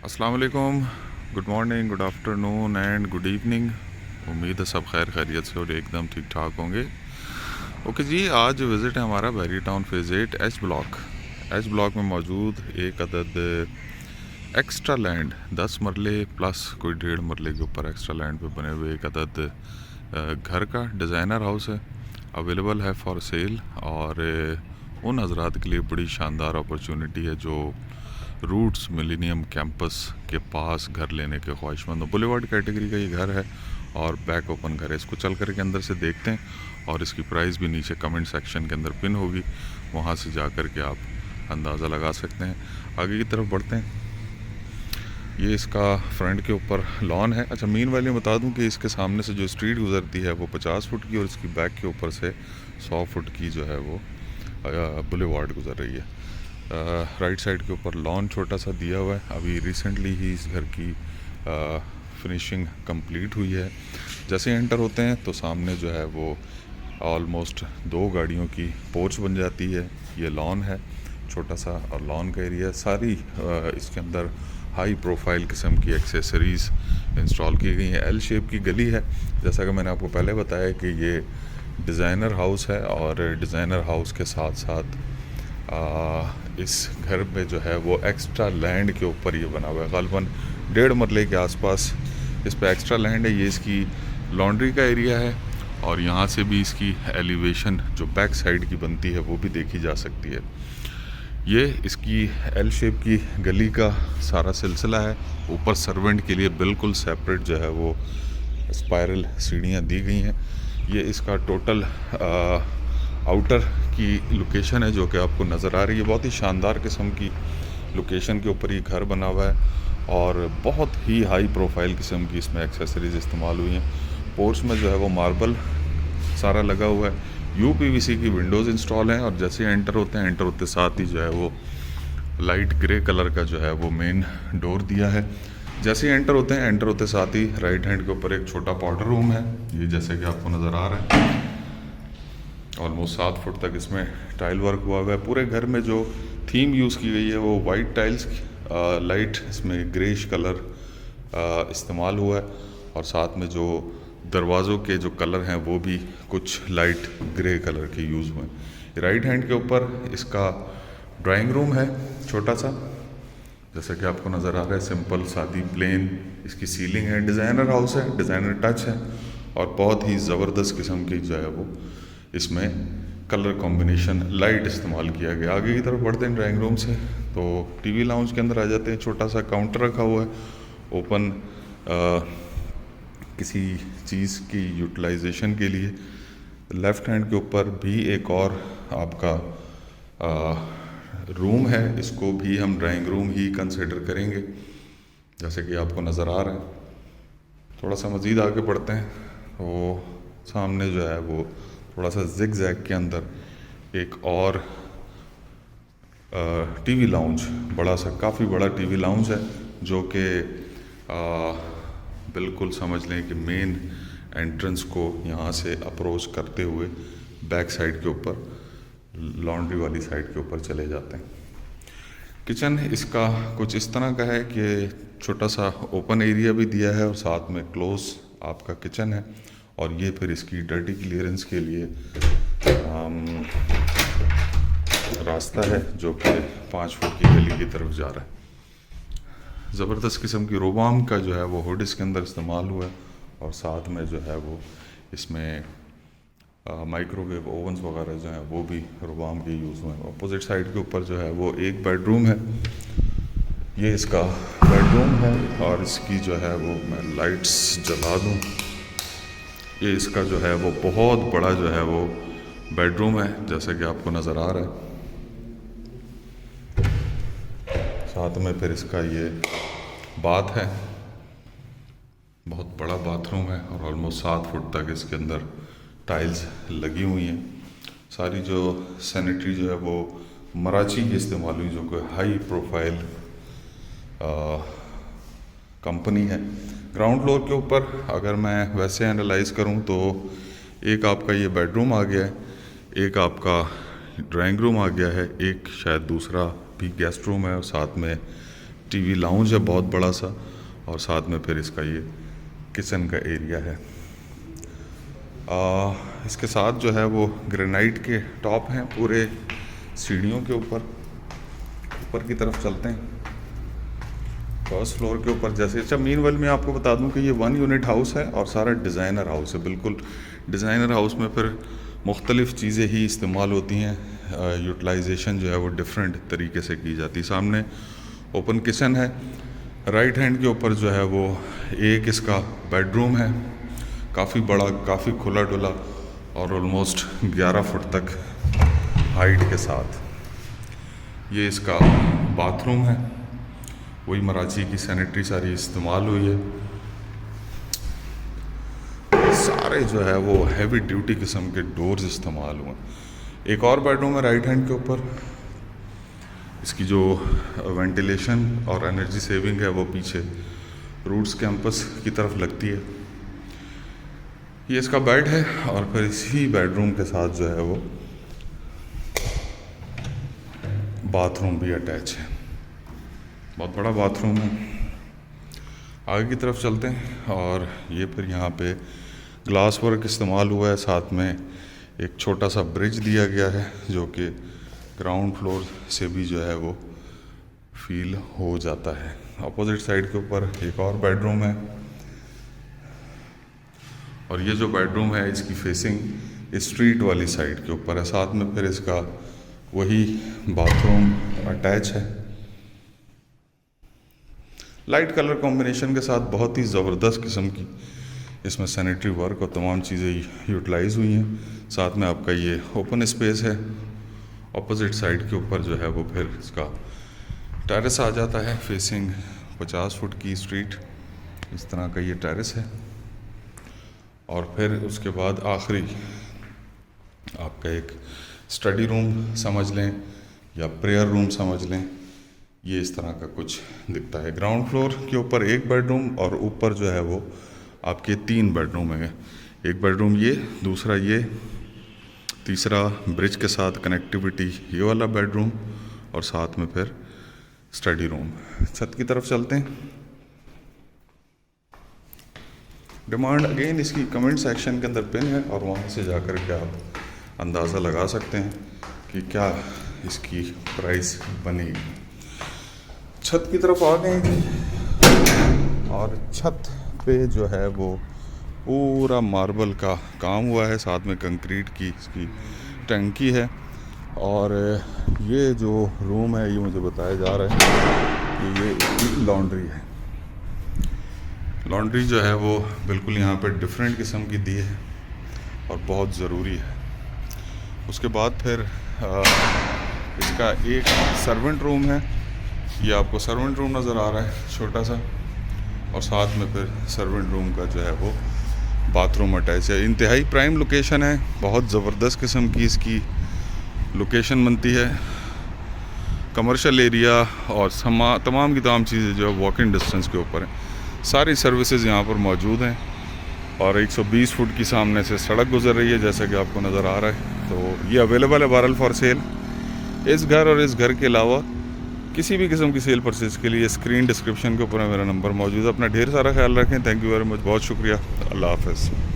अस्सलाम वालेकुम, good morning, good afternoon and good evening. उम्मीद है सब खैर खैरियत से और एकदम ठीक ठाक होंगे। ओके जी, आज विज़िट है हमारा Bahria town phase 8 H block. H block में मौजूद एक अदद एक्स्ट्रा लैंड 10 मरले प्लस कोई 1.5 मरले के ऊपर एक्स्ट्रा लैंड पे बने हुए एक अदद घर का डिज़ाइनर हाउस है, अवेलेबल है फॉर सेल। और उन हजरात के लिए बड़ी शानदार अपॉर्चुनिटी है जो रूट्स मिलेनियम कैंपस के पास घर लेने के ख्वाहिशमंद। बुलेवार्ड कैटेगरी का ये घर है और बैक ओपन घर है। इसको चल कर के अंदर से देखते हैं और इसकी प्राइस भी नीचे कमेंट सेक्शन के अंदर पिन होगी, वहाँ से जा कर के आप अंदाज़ा लगा सकते हैं। आगे की तरफ बढ़ते हैं। ये इसका फ्रंट के ऊपर लॉन है। अच्छा, मीन वाले बता दूं कि इसके सामने से जो स्ट्रीट गुजरती है वो 50 फुट की और इसकी बैक के ऊपर से 100 फुट की जो है वो बुलेवार्ड गुजर रही है। राइट साइड के ऊपर लॉन छोटा सा दिया हुआ है। अभी रिसेंटली ही इस घर की फिनिशिंग कंप्लीट हुई है। जैसे एंटर होते हैं तो सामने जो है वो ऑलमोस्ट 2 गाड़ियों की पोर्च बन जाती है। ये लॉन है छोटा सा और लॉन का एरिया सारी इसके अंदर हाई प्रोफाइल किस्म की एक्सेसरीज़ इंस्टॉल की गई हैं। एल शेप की गली है। जैसा कि मैंने आपको पहले बताया कि ये डिज़ाइनर हाउस है और डिज़ाइनर हाउस के साथ साथ इस घर में जो है वो एक्स्ट्रा लैंड के ऊपर ये बना हुआ है। ग़ालिबन 1.5 मरले के आसपास इस पे एक्स्ट्रा लैंड है। ये इसकी लॉन्ड्री का एरिया है और यहाँ से भी इसकी एलिवेशन जो बैक साइड की बनती है वो भी देखी जा सकती है। ये इसकी एल शेप की गली का सारा सिलसिला है। ऊपर सर्वेंट के लिए बिल्कुल सेपरेट जो है वो स्पायरल सीढ़ियाँ दी गई हैं। ये इसका टोटल आउटर की लोकेशन है जो कि आपको नज़र आ रही है। बहुत ही शानदार किस्म की लोकेशन के ऊपर ये घर बना हुआ है और बहुत ही हाई प्रोफाइल किस्म की इसमें एक्सेसरीज़ इस्तेमाल हुई हैं। पोर्च में जो है वो मार्बल सारा लगा हुआ है। यूपीवीसी की विंडोज़ इंस्टॉल हैं और जैसे एंटर होते साथ ही जो है वो लाइट ग्रे कलर का जो है वो मेन डोर दिया है। जैसे एंटर होते साथ ही राइट हैंड के ऊपर एक छोटा पाउडर रूम है। ये जैसे कि आपको नज़र आ रहा है ऑलमोस्ट 7 फुट तक इसमें टाइल वर्क हुआ है। पूरे घर में जो थीम यूज़ की गई है वो वाइट टाइल्स, लाइट इसमें ग्रेश कलर इस्तेमाल हुआ है और साथ में जो दरवाज़ों के जो कलर हैं वो भी कुछ लाइट ग्रे कलर के यूज़ हुए हैं। राइट हैंड के ऊपर इसका ड्राइंग रूम है छोटा सा, जैसा कि आपको नज़र आ रहा है। सिंपल सादी प्लेन इसकी सीलिंग है। डिज़ाइनर हाउस है, डिज़ाइनर टच है और बहुत ही ज़बरदस्त किस्म की जो है वो इसमें कलर कॉम्बिनेशन लाइट इस्तेमाल किया गया। आगे की तरफ बढ़ते हैं ड्राइंग रूम से तो टीवी लाउंज के अंदर आ जाते हैं। छोटा सा काउंटर रखा हुआ है ओपन किसी चीज़ की यूटिलाइजेशन के लिए। लेफ़्ट हैंड के ऊपर भी एक और आपका रूम है, इसको भी हम ड्राइंग रूम ही कंसिडर करेंगे जैसे कि आपको नज़र आ रहा है। थोड़ा सा मज़ीद आगे बढ़ते हैं तो सामने जो है वो थोड़ा सा जिग जैग के अंदर एक और टीवी लाउंज, बड़ा सा काफ़ी बड़ा टीवी लाउंज है जो कि बिल्कुल समझ लें कि मेन एंट्रेंस को यहाँ से अप्रोच करते हुए बैक साइड के ऊपर लॉन्ड्री वाली साइड के ऊपर चले जाते हैं। किचन इसका कुछ इस तरह का है कि छोटा सा ओपन एरिया भी दिया है और साथ में क्लोज आपका किचन है और ये फिर इसकी डर्टी क्लियरेंस के लिए रास्ता है जो कि 5 फुट की गली की तरफ जा रहा है। ज़बरदस्त किस्म की रोबाम का जो है वो हुड इसके अंदर इस्तेमाल हुआ है और साथ में जो है वो इसमें माइक्रोवेव ओवन्स वगैरह जो हैं वो भी रोबाम के यूज़ हुए हैं। अपोजिट साइड के ऊपर जो है वो एक बेडरूम है। ये इसका बेडरूम है और इसकी जो है वो मैं लाइट्स जला दूँ। ये इसका जो है वो बहुत बड़ा जो है वो बेडरूम है जैसा कि आपको नज़र आ रहा है। साथ में फिर इसका ये बाथ है, बहुत बड़ा बाथरूम है और ऑलमोस्ट 7 फुट तक इसके अंदर टाइल्स लगी हुई हैं। सारी जो सैनिटरी जो है वो मराची की इस्तेमाल हुई जो कि हाई प्रोफाइल कंपनी है। ग्राउंड फ्लोर के ऊपर अगर मैं वैसे एनालाइज़ करूं तो एक आपका ये बेडरूम आ गया है, एक आपका ड्राइंग रूम आ गया है, एक शायद दूसरा भी गेस्ट रूम है और साथ में टीवी लाउंज है बहुत बड़ा सा, और साथ में फिर इसका ये किचन का एरिया है। इसके साथ जो है वो ग्रेनाइट के टॉप हैं पूरे सीढ़ियों के ऊपर की तरफ चलते हैं फर्स्ट फ्लोर के ऊपर। जैसे अच्छा मीनवेल में आपको बता दूं कि ये 1 यूनिट हाउस है और सारा डिज़ाइनर हाउस है। बिल्कुल डिज़ाइनर हाउस में फिर मुख्तलिफ़ चीज़ें ही इस्तेमाल होती हैं, यूटिलाइजेशन जो है वो डिफरेंट तरीके से की जाती है। सामने ओपन किचन है, राइट हैंड के ऊपर जो है वो एक इसका बेडरूम है, काफ़ी बड़ा, काफ़ी खुला डुला और ऑलमोस्ट 11 फुट तक हाइट के साथ। ये इसका बाथरूम है, वही मराठी की सैनिटरी सारी इस्तेमाल हुई है। सारे जो है वो हैवी ड्यूटी किस्म के डोर्स इस्तेमाल हुए। एक और बेडरूम है राइट हैंड के ऊपर, इसकी जो वेंटिलेशन और एनर्जी सेविंग है वो पीछे रूट्स कैंपस की तरफ लगती है। ये इसका बेड है और फिर इसी बेडरूम के साथ जो है वो बाथरूम भी अटैच है, बहुत बड़ा बाथरूम है। आगे की तरफ चलते हैं और ये फिर यहाँ पे ग्लास वर्क इस्तेमाल हुआ है, साथ में एक छोटा सा ब्रिज दिया गया है जो कि ग्राउंड फ्लोर से भी जो है वो फील हो जाता है। अपोजिट साइड के ऊपर एक और बेडरूम है और ये जो बेडरूम है इसकी फेसिंग स्ट्रीट वाली साइड के ऊपर है। साथ में फिर इसका वही बाथरूम अटैच है। लाइट कलर कॉम्बिनेशन के साथ बहुत ही ज़बरदस्त किस्म की इसमें सैनिटरी वर्क और तमाम चीज़ें यूटिलाइज़ हुई हैं। साथ में आपका ये ओपन स्पेस है। अपोजिट साइड के ऊपर जो है वो फिर इसका टेरेस आ जाता है, फेसिंग 50 फुट की स्ट्रीट, इस तरह का ये टेरेस है। और फिर उसके बाद आखिरी आपका एक स्टडी रूम समझ लें या प्रेयर रूम समझ लें, ये इस तरह का कुछ दिखता है। ग्राउंड फ्लोर के ऊपर एक बेडरूम और ऊपर जो है वो आपके 3 बेडरूम हैं। एक बेडरूम ये, दूसरा ये, तीसरा ब्रिज के साथ कनेक्टिविटी ये वाला बेडरूम और साथ में फिर स्टडी रूम। छत की तरफ चलते हैं। डिमांड अगेन इसकी कमेंट सेक्शन के अंदर पिन है और वहाँ से जाकर के आप अंदाज़ा लगा सकते हैं कि क्या इसकी प्राइस बनेगी। छत की तरफ आ गए और छत पे जो है वो पूरा मार्बल का काम हुआ है, साथ में कंक्रीट की इसकी टंकी है। और ये जो रूम है ये मुझे बताया जा रहा है कि ये लॉन्ड्री है। लॉन्ड्री जो है वो बिल्कुल यहाँ पे डिफरेंट किस्म की दी है और बहुत ज़रूरी है। उसके बाद फिर इसका एक सर्वेंट रूम है, ये आपको सर्वेंट रूम नज़र आ रहा है छोटा सा, और साथ में फिर सर्वेंट रूम का जो है वो बाथरूम अटैच है। इंतहाई प्राइम लोकेशन है, बहुत ज़बरदस्त किस्म की इसकी लोकेशन बनती है। कमर्शियल एरिया और तमाम की तमाम चीज़ें जो है वॉकिंग डिस्टेंस के ऊपर हैं। सारी सर्विसेज यहाँ पर मौजूद हैं और 120 फुट की सामने से सड़क गुजर रही है जैसा कि आपको नज़र आ रहा है। तो ये अवेलेबल है बहरहाल फॉर सेल। इस घर और इस घर के अलावा किसी भी किस्म की सेल परचेज के लिए स्क्रीन डिस्क्रिप्शन के ऊपर मेरा नंबर मौजूद है। अपना ढेर सारा ख्याल रखें। थैंक यू वेरी मच, बहुत शुक्रिया। अल्लाह हाफ़िज़।